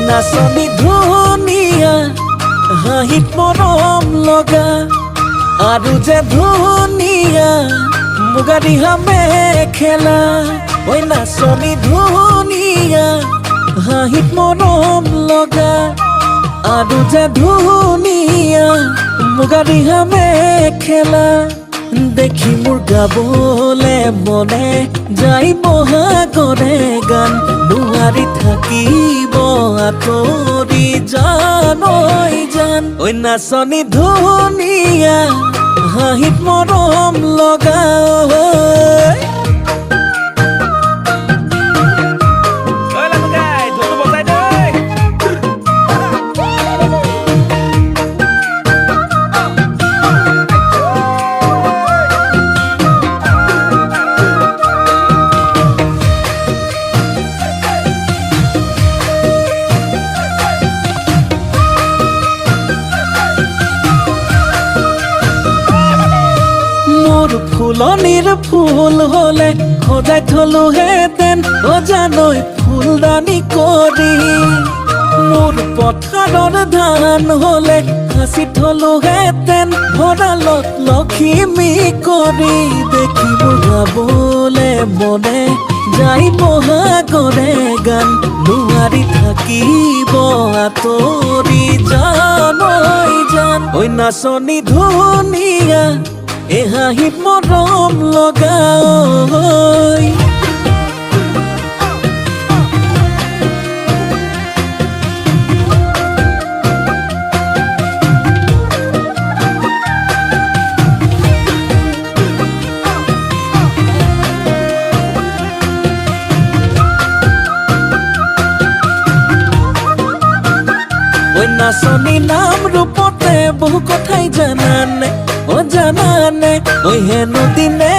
নাচনি ধুনীয়া হাঁহিত মৰম লগা আৰু যে ধুনীয়া মুগা ৰিহা মেখেলা ঐ নাচনি ধুনীয়া হাঁহিত মৰম লগা আৰু যে ধুনীয়া মুগা ৰিহা মেখেলা দেখি মোৰ গাবলে মনে যাই বহাগৰে গান নোৱাৰি থাকিব আঁতৰি জান ঐ জান ঐ নাচনি ধুনীয়া হাঁহিত মৰম লগা ফুলনিৰ ফুল হলে সজাই থলোহেঁতেন অজানৈ ফুলদানি কৰি মোৰ পথাৰৰ ধান হলে সাঁচি থলোহেঁতেন ভঁৰালত লখিমী কৰি দেখিব গাবলে মনে যাই বহাগৰে গান নোৱাৰি থাকিব আঁতৰি জান ঐ জান ঐ নাচনি ধুনীয়া এ হাঁহিত মৰম লগা ঐ নাচনি নাম ৰূপতে বহু কথাই জানানে জানানে ঐ হেনো দিনে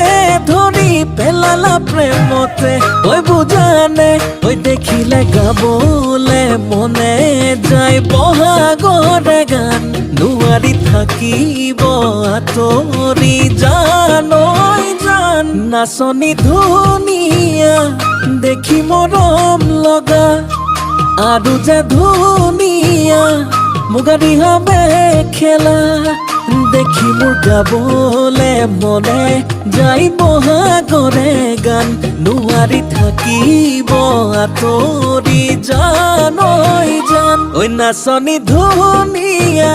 ধৰি পেলালা প্ৰেমতে ঐ বুজানে ঐ দেখিলে গাবলে মনে যায় বহাগৰে গান নোৱাৰি থাকিব আঁতৰি জান ঐ জান নাচনি ধুনীয়া দেখি মৰম লগা আৰু যে ধুনীয়া মুগা ৰিহা মেখেলা দেখি মোৰ গাবলে মনে যাই বহাগৰে গান নোৱাৰি থাকিব আঁতৰি জান ঐ জান ঐ নাচনি ধুনীয়া